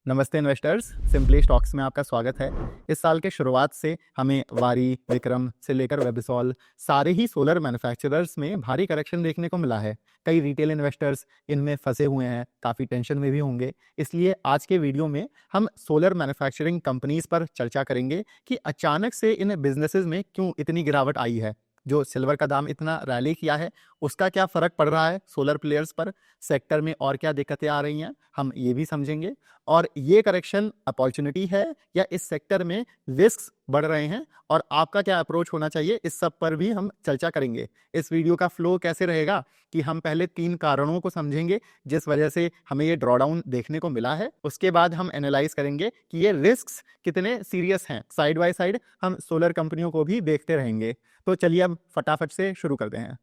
नमस्ते investors, simply stocks में आपका स्वागत है। इस साल के शुरुआत से हमें वारी, विक्रम से लेकर वेबिसॉल सारे ही सोलर मैन्युफैक्चरर्स में भारी करेक्शन देखने को मिला है। कई रिटेल इन्वेस्टर्स इनमें फंसे हुए हैं, काफ़ी टेंशन में भी होंगे। इसलिए आज के वीडियो में हम सोलर मैन्युफैक्चरिंग कंपनीज पर चर्चा करेंगे कि अचानक से इन बिजनेसेस में क्यों इतनी गिरावट आई है। जो सिल्वर का दाम इतना रैली किया है, उसका क्या फ़र्क पड़ रहा है सोलर प्लेयर्स पर, सेक्टर में और क्या दिक्कतें आ रही हैं, हम ये भी समझेंगे। और ये करेक्शन अपॉर्चुनिटी है या इस सेक्टर में रिस्क्स बढ़ रहे हैं और आपका क्या अप्रोच होना चाहिए, इस सब पर भी हम चर्चा करेंगे। इस वीडियो का फ्लो कैसे रहेगा कि हम पहले 3 कारणों को समझेंगे जिस वजह से हमें ये ड्रॉडाउन देखने को मिला है। उसके बाद हम एनालाइज करेंगे कि ये रिस्क्स कितने सीरियस हैं। साइड बाय साइड हम सोलर कंपनियों को भी देखते रहेंगे। तो चलिए अब फटाफट से शुरू करते हैं।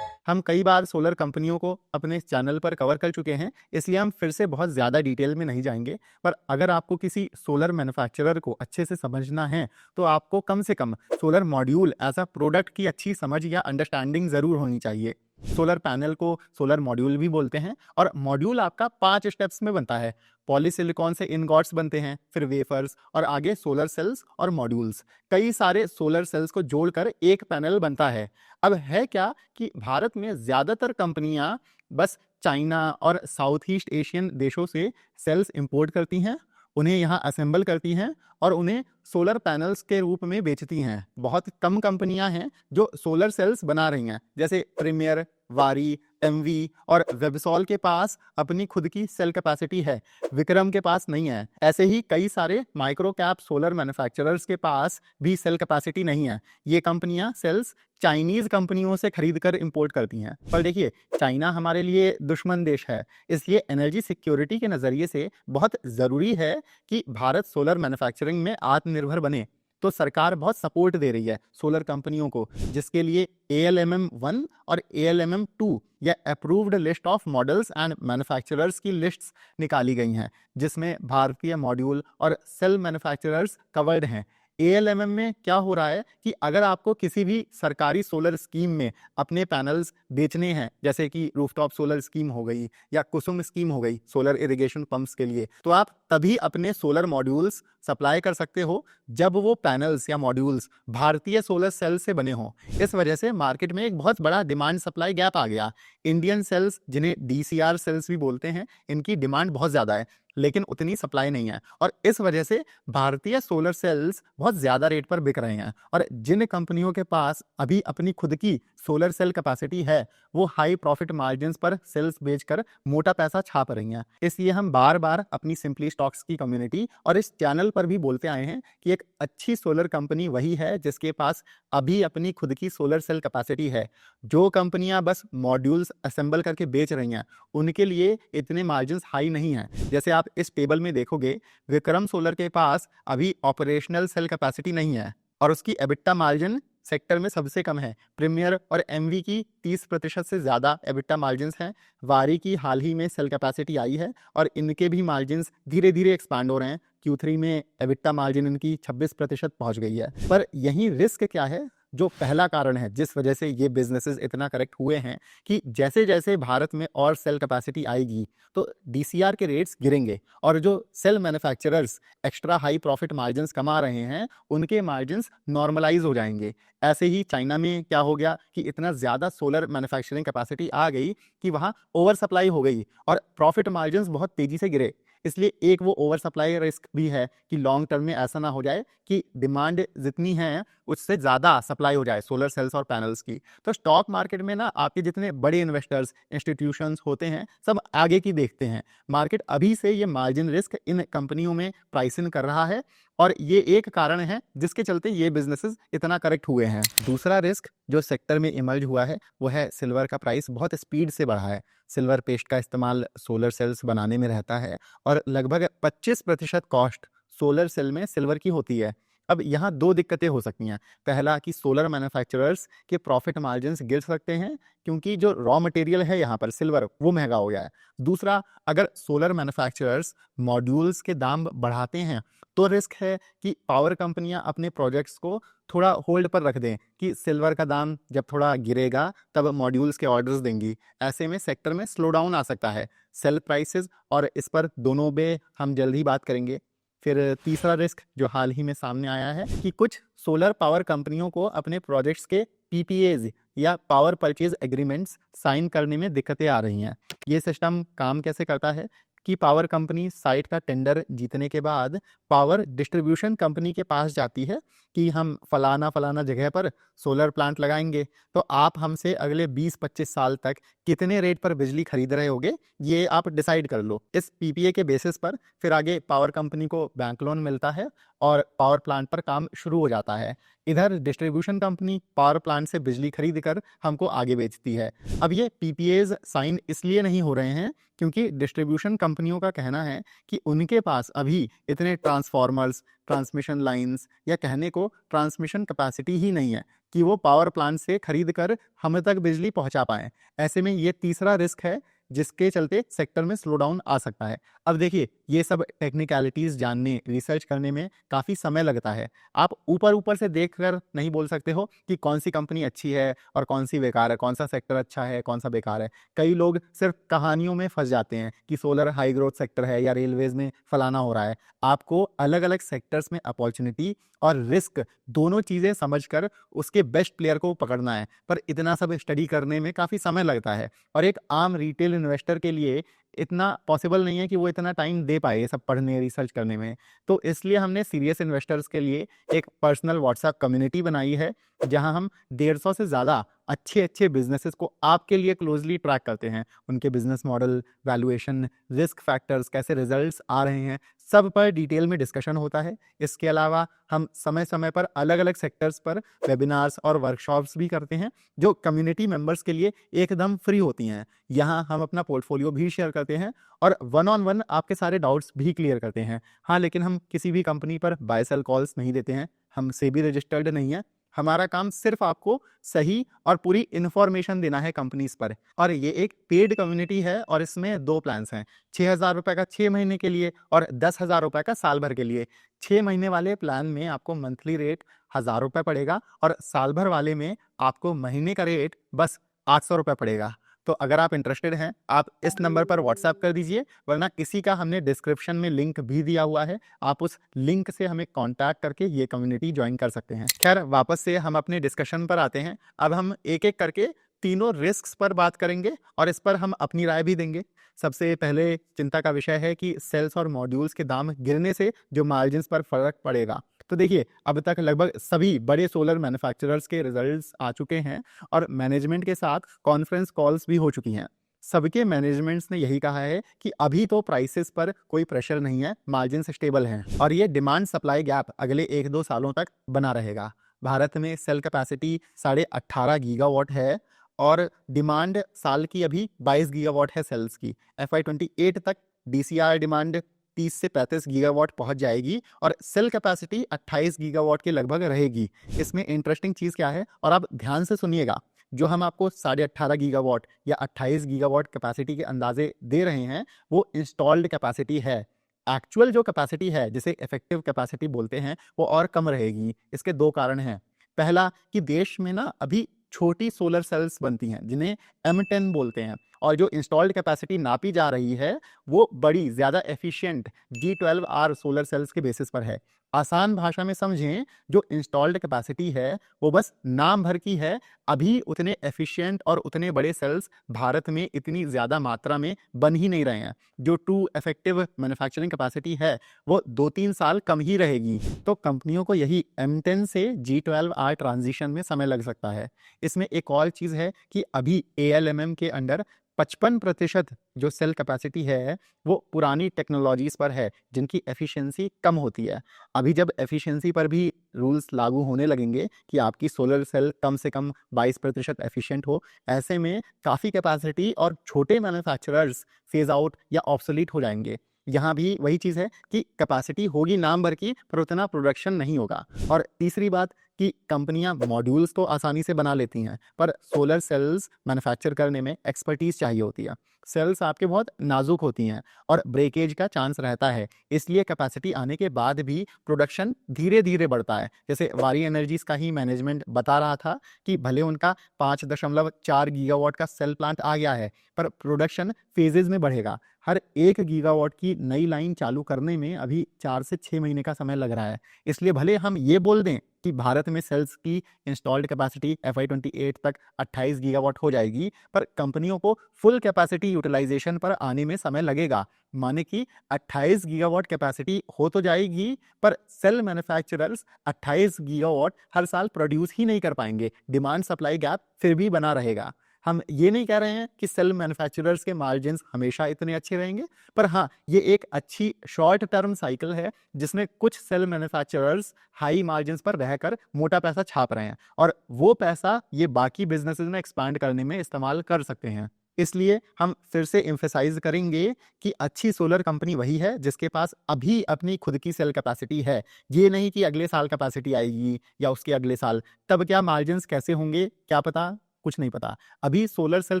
हम कई बार सोलर कंपनियों को अपने चैनल पर कवर कर चुके हैं, इसलिए हम फिर से बहुत ज़्यादा डिटेल में नहीं जाएंगे। पर अगर आपको किसी सोलर मैन्युफैक्चरर को अच्छे से समझना है तो आपको कम से कम solar module as a product की अच्छी समझ या अंडरस्टैंडिंग ज़रूर होनी चाहिए। सोलर पैनल को सोलर मॉड्यूल भी बोलते हैं और मॉड्यूल आपका 5 स्टेप्स में बनता है। पॉलीसिलिकॉन से इनगॉट्स बनते हैं, फिर वेफर्स और आगे सोलर सेल्स और मॉड्यूल्स। कई सारे सोलर सेल्स को जोड़कर एक पैनल बनता है। अब है क्या कि भारत में ज़्यादातर कंपनियां बस चाइना और साउथ ईस्ट एशियन देशों से सेल्स इंपोर्ट करती हैं, उन्हें यहाँ असेंबल करती हैं और उन्हें सोलर पैनल्स के रूप में बेचती हैं। बहुत कम कंपनियां हैं जो सोलर सेल्स बना रही हैं, जैसे प्रीमियर, वारी, एमवी और वेबसॉल के पास अपनी खुद की सेल कैपेसिटी है, विक्रम के पास नहीं है। ऐसे ही कई सारे माइक्रो कैप सोलर मैन्युफैक्चरर्स के पास भी सेल कैपेसिटी नहीं है। ये कंपनियां सेल्स चाइनीज कंपनियों से खरीद कर इंपोर्ट करती हैं। पर देखिए, चाइना हमारे लिए दुश्मन देश है, इसलिए एनर्जी सिक्योरिटी के नज़रिए से बहुत ज़रूरी है कि भारत सोलर मैन्युफैक्चरिंग में आत्मनिर्भर बने। तो सरकार बहुत सपोर्ट दे रही है सोलर कंपनियों को, जिसके लिए ALMM 1 और ALMM 2 या approved list of models and manufacturers की लिस्ट्स निकाली गई हैं, जिसमें भारतीय मॉड्यूल और सेल मैन्युफैक्चरर्स कवर्ड हैं। ALMM में क्या हो रहा है कि अगर आपको किसी भी सरकारी सोलर स्कीम में अपने पैनल्स बेचने हैं, जैसे कि रूफटॉप सोलर स्कीम हो गई या कुसुम स्कीम हो गई सोलर इरिगेशन पंप्स के लिए, तो आप तभी अपने सोलर मॉड्यूल्स सप्लाई कर सकते हो जब वो पैनल्स या मॉड्यूल्स भारतीय सोलर सेल से बने हों। इस वजह से मार्केट में एक बहुत बड़ा डिमांड सप्लाई गैप आ गया। इंडियन सेल्स, जिन्हें DCR सेल्स भी बोलते हैं, इनकी डिमांड बहुत ज़्यादा है लेकिन उतनी सप्लाई नहीं है और इस वजह से भारतीय सोलर सेल्स बहुत ज़्यादा रेट पर बिक रहे हैं। और जिन कंपनियों के पास अभी अपनी खुद की सोलर सेल कैपेसिटी है, वो हाई प्रॉफिट मार्जिन्स पर सेल्स बेचकर मोटा पैसा छाप रही हैं। इसलिए हम बार बार अपनी सिंपली स्टॉक्स की कम्युनिटी और इस चैनल पर भी बोलते आए हैं कि एक अच्छी सोलर कंपनी वही है जिसके पास अभी अपनी खुद की सोलर सेल कैपेसिटी है। जो कंपनियां बस मॉड्यूल्स असेंबल करके बेच रही हैं, उनके लिए इतने मार्जिन्स हाई नहीं हैं। जैसे आप इस टेबल में देखोगे, विक्रम सोलर के पास अभी ऑपरेशनल सेल कैपेसिटी नहीं है और उसकी एबिटा मार्जिन सेक्टर में सबसे कम है। प्रीमियर और एमवी की 30% से ज़्यादा एबिटा मार्जिन्स हैं। वारी की हाल ही में सेल कैपेसिटी आई है और इनके भी मार्जिन्स धीरे धीरे एक्सपांड हो रहे हैं। Q3 में एबिटा मार्जिन इनकी 26% पहुंच गई है। पर यही रिस्क क्या है, जो पहला कारण है जिस वजह से ये बिजनेसेस इतना करेक्ट हुए हैं, कि जैसे जैसे भारत में और सेल कैपेसिटी आएगी तो DCR के रेट्स गिरेंगे और जो cell manufacturers extra high profit margins कमा रहे हैं, उनके मार्जिन्स नॉर्मलाइज हो जाएंगे। ऐसे ही चाइना में क्या हो गया कि इतना ज़्यादा सोलर मैन्युफैक्चरिंग कैपेसिटी आ गई कि वहाँ ओवर सप्लाई हो गई और प्रॉफिट मार्जिन्स बहुत तेज़ी से गिरे। इसलिए एक वो ओवर सप्लाई रिस्क भी है कि लॉन्ग टर्म में ऐसा ना हो जाए कि डिमांड जितनी है उससे ज़्यादा सप्लाई हो जाए सोलर सेल्स और पैनल्स की। तो स्टॉक मार्केट में ना आपके जितने बड़े इन्वेस्टर्स, इंस्टीट्यूशंस होते हैं, सब आगे की देखते हैं। मार्केट अभी से ये मार्जिन रिस्क इन कंपनियों में प्राइस इन कर रहा है और ये एक कारण है जिसके चलते ये बिजनेसेस इतना करेक्ट हुए हैं। दूसरा रिस्क जो सेक्टर में इमर्ज हुआ है वो है सिल्वर का प्राइस बहुत स्पीड से बढ़ा है। सिल्वर पेस्ट का इस्तेमाल सोलर सेल्स बनाने में रहता है और लगभग 25% कॉस्ट सोलर सेल में सिल्वर की होती है। अब यहाँ 2 दिक्कतें हो सकती हैं। पहला कि सोलर मैन्युफैक्चरर्स के प्रॉफिट मार्जिन्स गिर सकते हैं क्योंकि जो रॉ मटेरियल है यहाँ पर सिल्वर, वो महंगा हो गया है। दूसरा, अगर सोलर मैन्युफैक्चरर्स मॉड्यूल्स के दाम बढ़ाते हैं तो रिस्क है कि पावर कंपनियां अपने प्रोजेक्ट्स को थोड़ा होल्ड पर रख दें कि सिल्वर का दाम जब थोड़ा गिरेगा तब मॉड्यूल्स के ऑर्डर्स देंगी। ऐसे में सेक्टर में स्लो डाउन आ सकता है, सेल प्राइसेस, और इस पर दोनों पे हम जल्द ही बात करेंगे। फिर तीसरा रिस्क जो हाल ही में सामने आया है कि कुछ सोलर पावर कंपनियों को अपने प्रोजेक्ट्स के पीपीएज या पावर परचेज एग्रीमेंट्स साइन करने में दिक्कतें आ रही हैं। ये सिस्टम काम कैसे करता है कि पावर कंपनी साइट का टेंडर जीतने के बाद पावर डिस्ट्रीब्यूशन कंपनी के पास जाती है कि हम फलाना फलाना जगह पर सोलर प्लांट लगाएंगे, तो आप हमसे अगले 20-25 साल तक कितने रेट पर बिजली खरीद रहे होगे ये आप डिसाइड कर लो। इस पीपीए के बेसिस पर फिर आगे पावर कंपनी को बैंक लोन मिलता है और पावर प्लांट पर काम शुरू हो जाता है। इधर डिस्ट्रीब्यूशन कंपनी पावर प्लांट से बिजली खरीद कर हमको आगे बेचती है। अब ये पीपीएज साइन इसलिए नहीं हो रहे हैं क्योंकि डिस्ट्रीब्यूशन कंपनियों का कहना है कि उनके पास अभी इतने ट्रांसफॉर्मर्स, ट्रांसमिशन लाइंस या कहने को ट्रांसमिशन कैपेसिटी ही नहीं है कि वो पावर प्लांट से खरीद कर हम तक बिजली पहुंचा पाएं। ऐसे में ये तीसरा रिस्क है जिसके चलते सेक्टर में स्लो डाउन आ सकता है। अब देखिए, ये सब टेक्निकलिटीज जानने, रिसर्च करने में काफ़ी समय लगता है। आप ऊपर ऊपर से देख कर नहीं बोल सकते हो कि कौन सी कंपनी अच्छी है और कौन सी बेकार है, कौन सा सेक्टर अच्छा है, कौन सा बेकार है। कई लोग सिर्फ कहानियों में फंस जाते हैं कि सोलर हाई ग्रोथ सेक्टर है या रेलवेज में फलाना हो रहा है। आपको अलग अलग सेक्टर्स में अपॉर्चुनिटी और रिस्क दोनों चीज़ें समझकर उसके बेस्ट प्लेयर को पकड़ना है, पर इतना सब स्टडी करने में काफ़ी समय लगता है और एक आम रिटेल इन्वेस्टर के लिए इतना पॉसिबल नहीं है कि वो इतना टाइम दे पाए ये सब पढ़ने, रिसर्च करने में। तो इसलिए हमने सीरियस इन्वेस्टर्स के लिए एक पर्सनल व्हाट्सएप कम्युनिटी बनाई है जहां हम 150 से ज़्यादा अच्छे अच्छे बिजनेसेस को आपके लिए क्लोजली ट्रैक करते हैं। उनके business model, valuation, risk factors, कैसे रिजल्ट्स आ रहे हैं, सब पर डिटेल में डिस्कशन होता है। इसके अलावा हम समय समय पर अलग अलग सेक्टर्स पर वेबिनार्स और वर्कशॉप्स भी करते हैं जो कम्युनिटी मेंबर्स के लिए एकदम फ्री होती हैं। यहाँ हम अपना पोर्टफोलियो भी शेयर करते हैं और वन ऑन वन आपके सारे डाउट्स भी क्लियर करते हैं। हाँ, लेकिन हम किसी भी कंपनी पर बाय सेल कॉल्स नहीं देते हैं, हम सेबी रजिस्टर्ड नहीं है। हमारा काम सिर्फ आपको सही और पूरी इन्फॉर्मेशन देना है कंपनीज पर। और ये एक पेड कम्युनिटी है और इसमें दो प्लान्स हैं, 6,000 रुपये का 6 महीने के लिए और 10,000 रुपये का साल भर के लिए। 6 महीने वाले प्लान में आपको मंथली रेट 1,000 रुपये पड़ेगा और साल भर वाले में आपको महीने का रेट बस 800 रुपये पड़ेगा। तो अगर आप इंटरेस्टेड हैं, आप इस नंबर पर व्हाट्सएप कर दीजिए, वरना किसी का हमने डिस्क्रिप्शन में लिंक भी दिया हुआ है, आप उस लिंक से हमें कांटेक्ट करके ये कम्युनिटी ज्वाइन कर सकते हैं। खैर, वापस से हम अपने डिस्कशन पर आते हैं। अब हम एक एक करके तीनों रिस्क्स पर बात करेंगे और इस पर हम अपनी राय भी देंगे। सबसे पहले चिंता का विषय है कि सेल्स और मॉड्यूल्स के दाम गिरने से जो मार्जिन्स पर फर्क पड़ेगा। तो देखिए, अब तक लगभग सभी बड़े सोलर मैन्युफैक्चरर्स के रिजल्ट्स आ चुके हैं और मैनेजमेंट के साथ कॉन्फ्रेंस कॉल्स भी हो चुकी हैं। सबके मैनेजमेंट्स ने यही कहा है कि अभी तो प्राइसेस पर कोई प्रेशर नहीं है, मार्जिन्स स्टेबल हैं और ये डिमांड सप्लाई गैप अगले 1-2 सालों तक बना रहेगा। भारत में सेल कैपेसिटी 18.5 गीगावाट है और डिमांड साल की अभी 22 गीगावाट है सेल्स की। FY28 तक DCR डिमांड 30 से 35 गीगावाट पहुंच जाएगी और सेल कैपेसिटी 28 गीगावाट के लगभग रहेगी। इसमें इंटरेस्टिंग चीज़ क्या है, और आप ध्यान से सुनिएगा, जो हम आपको 18.5 गीगावाट या 28 गीगावाट कैपेसिटी के अंदाजे दे रहे हैं वो इंस्टॉल्ड कैपेसिटी है। एक्चुअल जो कैपेसिटी है, जिसे इफेक्टिव कैपेसिटी बोलते हैं, वो और कम रहेगी। इसके दो कारण हैं। पहला कि देश में ना अभी छोटी सोलर सेल्स बनती हैं जिन्हें M10 बोलते हैं, और जो इंस्टॉल्ड कैपेसिटी नापी जा रही है वो बड़ी ज़्यादा एफिशिएंट G12R सोलर सेल्स के बेसिस पर है। आसान भाषा में समझें, जो इंस्टॉल्ड कैपेसिटी है वो बस नाम भर की है। अभी उतने एफिशिएंट और उतने बड़े सेल्स भारत में इतनी ज़्यादा मात्रा में बन ही नहीं रहे हैं। जो ट्रू इफेक्टिव मैन्युफैक्चरिंग कैपेसिटी है वो 2-3 साल कम ही रहेगी। तो कंपनियों को यही M10 से G12R ट्रांजिशन में समय लग सकता है। इसमें एक और चीज़ है कि अभी ALMM के अंडर 55% जो सेल कैपेसिटी है वो पुरानी टेक्नोलॉजीज पर है जिनकी एफिशिएंसी कम होती है। अभी जब एफिशिएंसी पर भी रूल्स लागू होने लगेंगे कि आपकी सोलर सेल कम से कम 22% एफिशिएंट हो, ऐसे में काफ़ी कैपेसिटी और छोटे मैन्युफैक्चरर्स फेज आउट या ऑब्सोलीट हो जाएंगे। यहाँ भी वही चीज़ है कि कैपेसिटी होगी नाम भर की, पर उतना प्रोडक्शन नहीं होगा। और तीसरी बात कि कंपनियां मॉड्यूल्स तो आसानी से बना लेती हैं, पर सोलर सेल्स मैन्युफैक्चर करने में एक्सपर्टीज चाहिए होती है। सेल्स आपके बहुत नाजुक होती हैं और ब्रेकेज का चांस रहता है, इसलिए कैपेसिटी आने के बाद भी प्रोडक्शन धीरे धीरे बढ़ता है। जैसे वारी एनर्जीज का ही मैनेजमेंट बता रहा था कि भले उनका 5.4 गीगावाट का सेल प्लांट आ गया है, पर प्रोडक्शन फेजेज में बढ़ेगा। हर 1 गीगावाट की नई लाइन चालू करने में अभी 4 से 6 महीने का समय लग रहा है। इसलिए भले हम ये बोल दें कि भारत में सेल्स की इंस्टॉल्ड कैपेसिटी FY 28 तक 28 गीगावाट हो जाएगी, पर कंपनियों को फुल कैपेसिटी यूटिलाइजेशन पर आने में समय लगेगा। माने कि 28 गीगावाट कैपेसिटी हो तो जाएगी, पर सेल मैन्युफैक्चरर्स 28 गीगावाट हर साल प्रोड्यूस ही नहीं कर पाएंगे। डिमांड सप्लाई गैप फिर भी बना रहेगा। हम ये नहीं कह रहे हैं कि सेल मैन्युफैक्चरर्स के मार्जिन्स हमेशा इतने अच्छे रहेंगे, पर हाँ, ये एक अच्छी शॉर्ट टर्म साइकिल है जिसमें कुछ सेल मैन्युफैक्चरर्स हाई मार्जिन्स पर रहकर मोटा पैसा छाप रहे हैं और वो पैसा ये बाकी बिजनेसेस में एक्सपांड करने में इस्तेमाल कर सकते हैं। इसलिए हम फिर से एम्फेसाइज करेंगे कि अच्छी सोलर कंपनी वही है जिसके पास अभी अपनी खुद की सेल कैपेसिटी है। ये नहीं कि अगले साल कैपेसिटी आएगी या उसके अगले साल, तब क्या मार्जिन्स कैसे होंगे क्या पता, कुछ नहीं पता। अभी सोलर सेल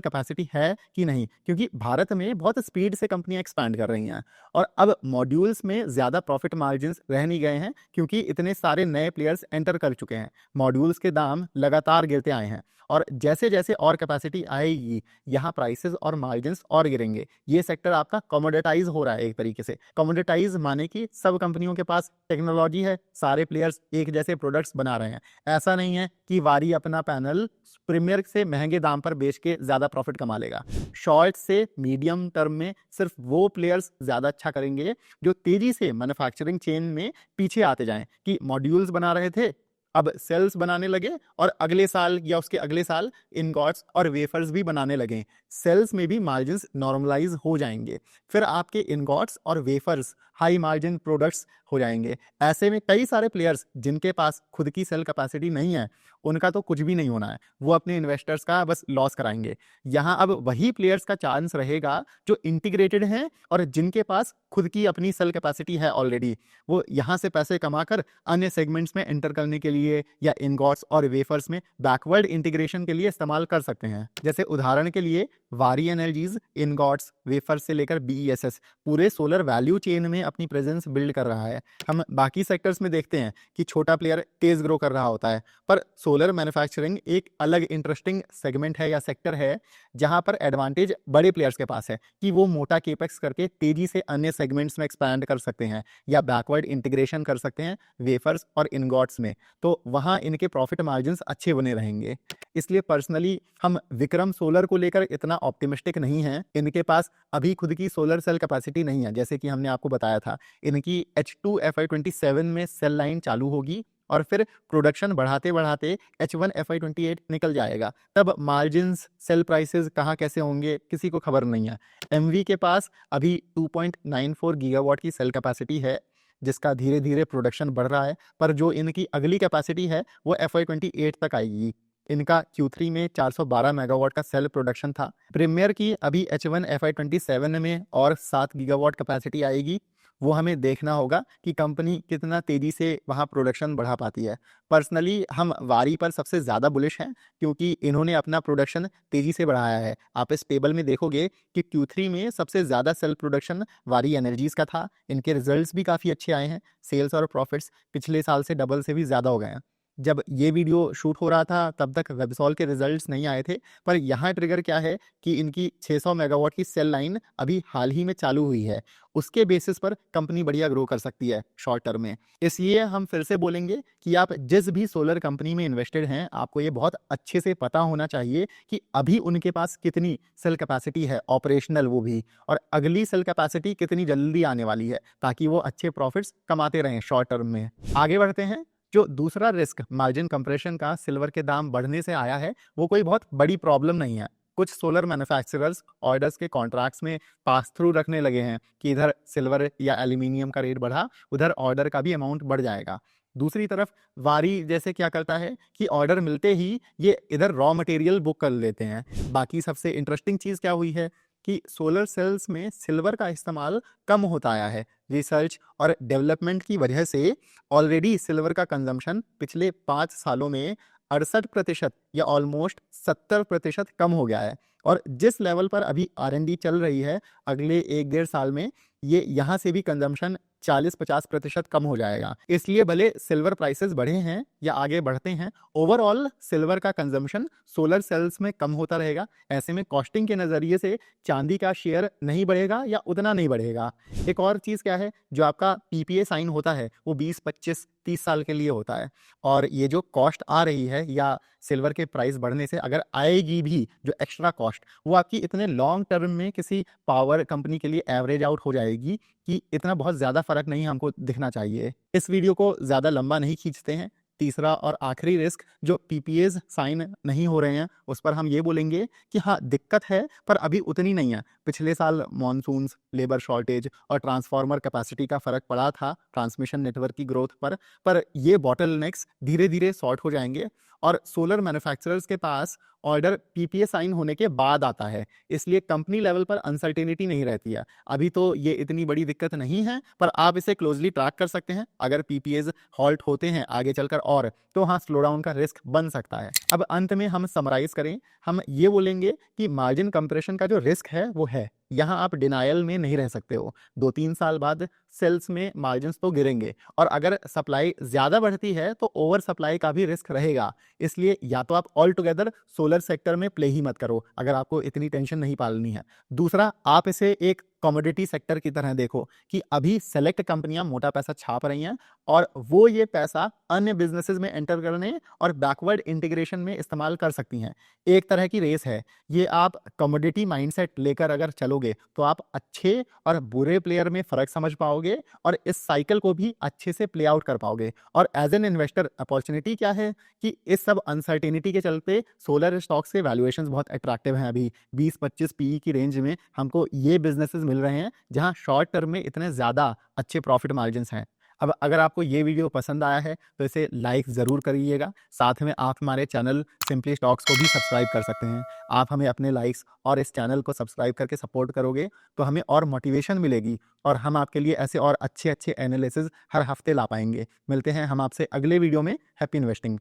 कैपेसिटी है कि नहीं, क्योंकि भारत में बहुत स्पीड से कंपनियां एक्सपैंड कर रही हैं और अब मॉड्यूल्स में ज़्यादा प्रॉफिट मार्जिन्स रह नहीं गए हैं क्योंकि इतने सारे नए प्लेयर्स एंटर कर चुके हैं। मॉड्यूल्स के दाम लगातार गिरते आए हैं और जैसे जैसे और कैपेसिटी आएगी यहाँ प्राइसेस और मार्जिन्स और गिरेंगे। ये सेक्टर आपका कमोडिटाइज हो रहा है एक तरीके से। कमोडिटाइज माने कि सब कंपनियों के पास टेक्नोलॉजी है, सारे प्लेयर्स एक जैसे प्रोडक्ट्स बना रहे हैं। ऐसा नहीं है कि वारी अपना पैनल प्रीमियर से महंगे दाम पर बेच के ज्यादा प्रॉफिट कमा लेगा। शॉर्ट से मीडियम टर्म में सिर्फ वो प्लेयर्स ज्यादा अच्छा करेंगे जो तेजी से मैन्युफैक्चरिंग चेन में पीछे आते जाएं, कि मॉड्यूल्स बना रहे थे अब सेल्स बनाने लगे और अगले साल या उसके अगले साल इनगॉट्स और वेफर्स भी बनाने लगे। सेल्स में भी मार्जिन्स नॉर्मलाइज हो जाएंगे, फिर आपके इनगॉट्स और वेफर्स हाई मार्जिन प्रोडक्ट्स हो जाएंगे। ऐसे में कई सारे प्लेयर्स जिनके पास खुद की सेल कैपेसिटी नहीं है उनका तो कुछ भी नहीं होना है, वो अपने इन्वेस्टर्स का बस लॉस कराएंगे। यहाँ अब वही प्लेयर्स का चांस रहेगा जो इंटीग्रेटेड हैं और जिनके पास खुद की अपनी सेल कैपेसिटी है ऑलरेडी। वो यहाँ से पैसे कमाकर अन्य सेगमेंट्स में एंटर करने के लिए या इनगॉट्स और वेफर्स में बैकवर्ड इंटीग्रेशन के लिए इस्तेमाल कर सकते हैं। जैसे उदाहरण के लिए वारी एनर्जीज इनगॉट्स वेफर्स से लेकर BESS पूरे सोलर वैल्यू चेन में अपनी प्रेजेंस बिल्ड कर रहा है। हम बाकी सेक्टर्स में देखते हैं कि छोटा प्लेयर तेज ग्रो कर रहा होता है, पर सोलर मैन्युफैक्चरिंग एक अलग इंटरेस्टिंग सेगमेंट है या सेक्टर है जहां पर एडवांटेज बड़े प्लेयर्स के पास है कि वो मोटा केपेक्स करके तेजी से अन्य सेगमेंट्स में एक्सपैंड कर सकते हैं या बैकवर्ड इंटीग्रेशन कर सकते हैं वेफर्स और इनगॉट्स में, तो वहां इनके प्रॉफिट मार्जिन्स अच्छे बने रहेंगे। इसलिए पर्सनली हम विक्रम सोलर को लेकर इतना ऑप्टिमिस्टिक नहीं हैं। इनके पास अभी खुद की सोलर सेल कैपेसिटी नहीं है, जैसे कि हमने आपको बताया था। इनकी H2 FY 27 में सेल लाइन चालू होगी और फिर प्रोडक्शन बढ़ाते बढ़ाते H1 FY 28 निकल जाएगा। तब मार्जिन्स सेल प्राइसेस कहाँ कैसे होंगे किसी को खबर नहीं है। MV के पास अभी 2.94 गीगावाट की सेल कैपेसिटी है जिसका धीरे धीरे प्रोडक्शन बढ़ रहा है, पर जो इनकी अगली कैपेसिटी है वो FY 28 तक आएगी। इनका Q3 में 412 मेगावाट का सेल प्रोडक्शन था। प्रीमियर की अभी H1 FY 27 में और 7 गीगावाट कैपेसिटी आएगी। वो हमें देखना होगा कि कंपनी कितना तेजी से वहाँ प्रोडक्शन बढ़ा पाती है। पर्सनली हम वारी पर सबसे ज़्यादा बुलिश हैं क्योंकि इन्होंने अपना प्रोडक्शन तेजी से बढ़ाया है। आप इस टेबल में देखोगे कि Q3 में सबसे ज़्यादा सेल प्रोडक्शन वारी एनर्जीज़ का था। इनके रिजल्ट्स भी काफ़ी अच्छे आए हैं। सेल्स और प्रॉफिट्स पिछले साल से डबल से भी ज़्यादा हो गए हैं। जब ये वीडियो शूट हो रहा था तब तक वेबसॉल के रिजल्ट्स नहीं आए थे, पर यहाँ ट्रिगर क्या है कि इनकी 600 मेगावाट की सेल लाइन अभी हाल ही में चालू हुई है। उसके बेसिस पर कंपनी बढ़िया ग्रो कर सकती है शॉर्ट टर्म में। इसलिए हम फिर से बोलेंगे कि आप जिस भी सोलर कंपनी में इन्वेस्टेड हैं आपको ये बहुत अच्छे से पता होना चाहिए कि अभी उनके पास कितनी सेल कैपेसिटी है ऑपरेशनल, वो भी, और अगली सेल कैपेसिटी कितनी जल्दी आने वाली है, ताकि वो अच्छे प्रॉफिट्स कमाते रहें शॉर्ट टर्म में। आगे बढ़ते हैं। जो दूसरा रिस्क मार्जिन कंप्रेशन का सिल्वर के दाम बढ़ने से आया है वो कोई बहुत बड़ी प्रॉब्लम नहीं है। कुछ सोलर मैन्युफैक्चरर्स ऑर्डर्स के कॉन्ट्रैक्ट्स में पास थ्रू रखने लगे हैं कि इधर सिल्वर या एल्यूमिनियम का रेट बढ़ा उधर ऑर्डर का भी अमाउंट बढ़ जाएगा। दूसरी तरफ वारी जैसे क्या करता है कि ऑर्डर मिलते ही ये इधर रॉ मटेरियल बुक कर लेते हैं। बाकी सबसे इंटरेस्टिंग चीज़ क्या हुई है कि सोलर सेल्स में सिल्वर का इस्तेमाल कम होता आया है। रिसर्च और डेवलपमेंट की वजह से ऑलरेडी सिल्वर का कंजम्पशन पिछले 5 सालों में 68% या ऑलमोस्ट 70% कम हो गया है। और जिस लेवल पर अभी R&D चल रही है, अगले 1 डेढ़ साल में ये यहाँ से भी कंजम्पशन 40-50% कम हो जाएगा। इसलिए भले सिल्वर प्राइसेस बढ़े हैं या आगे बढ़ते हैं, ओवरऑल सिल्वर का कंजम्पशन सोलर सेल्स में कम होता रहेगा। ऐसे में कॉस्टिंग के नज़रिए से चांदी का शेयर नहीं बढ़ेगा या उतना नहीं बढ़ेगा। एक और चीज़ क्या है, जो आपका PPA साइन होता है वो 20-25-30 साल के लिए होता है। और ये जो कॉस्ट आ रही है या सिल्वर के प्राइस बढ़ने से अगर आएगी भी जो एक्स्ट्रा कॉस्ट, वो आपकी इतने लॉन्ग टर्म में किसी पावर कंपनी के लिए एवरेज आउट हो जाएगी कि इतना बहुत ज़्यादा फर्क नहीं हमको दिखना चाहिए। इस वीडियो को ज़्यादा लंबा नहीं खींचते हैं। तीसरा और आखिरी रिस्क जो PPAs साइन नहीं हो रहे हैं, उस पर हम ये बोलेंगे कि हाँ दिक्कत है पर अभी उतनी नहीं है। पिछले साल मॉनसून्स, लेबर शॉर्टेज और ट्रांसफार्मर कैपेसिटी का फर्क पड़ा था ट्रांसमिशन नेटवर्क की ग्रोथ पर ये बॉटलनेक्स धीरे धीरे सॉर्ट हो जाएंगे। और सोलर मैन्युफैक्चरर्स के पास ऑर्डर PPA साइन होने के बाद आता है, इसलिए कंपनी लेवल पर अनसर्टेनिटी नहीं रहती है। अभी तो ये इतनी बड़ी दिक्कत नहीं है, पर आप इसे क्लोजली ट्रैक कर सकते हैं। अगर PPAs हॉल्ट होते हैं आगे चलकर और तो हाँ स्लो डाउन का रिस्क बन सकता है। अब अंत में हम समराइज करें, हम ये बोलेंगे कि मार्जिन कंप्रेशन का जो रिस्क है वो है, यहाँ आप डिनायल में नहीं रह सकते हो। 2-3 साल बाद सेल्स में मार्जिन्स तो गिरेंगे और अगर सप्लाई ज़्यादा बढ़ती है तो ओवर सप्लाई का भी रिस्क रहेगा। इसलिए या तो आप ऑल टुगेदर सोलर सेक्टर में प्ले ही मत करो अगर आपको इतनी टेंशन नहीं पालनी है। दूसरा, आप इसे एक कमोडिटी सेक्टर की तरह देखो कि अभी सेलेक्ट कंपनियां मोटा पैसा छाप रही हैं और वो ये पैसा अन्य बिजनेसेस में एंटर करने और बैकवर्ड इंटीग्रेशन में इस्तेमाल कर सकती हैं। एक तरह की रेस है ये। आप कमोडिटी माइंडसेट लेकर अगर चलोगे तो आप अच्छे और बुरे प्लेयर में फर्क समझ पाओगे और इस साइकिल को भी अच्छे से प्ले आउट कर पाओगे। और एज एन इन्वेस्टर अपॉर्चुनिटी क्या है कि इस सब अनसर्टेनिटी के चलते सोलर स्टॉक्स के वैल्यूएशंस बहुत अट्रैक्टिव हैं। अभी 20-25 PE की रेंज में हमको ये बिजनेसेस मिल रहे हैं जहां शॉर्ट टर्म में इतने ज़्यादा अच्छे प्रॉफिट मार्जिन्स हैं। अब अगर आपको ये वीडियो पसंद आया है तो इसे लाइक ज़रूर करिएगा। साथ में आप हमारे चैनल सिंपली स्टॉक्स को भी सब्सक्राइब कर सकते हैं। आप हमें अपने लाइक्स और इस चैनल को सब्सक्राइब करके सपोर्ट करोगे तो हमें और मोटिवेशन मिलेगी और हम आपके लिए ऐसे और अच्छे अच्छे एनालिसिस हर हफ्ते ला पाएंगे। मिलते हैं हम आपसे अगले वीडियो में। Happy investing.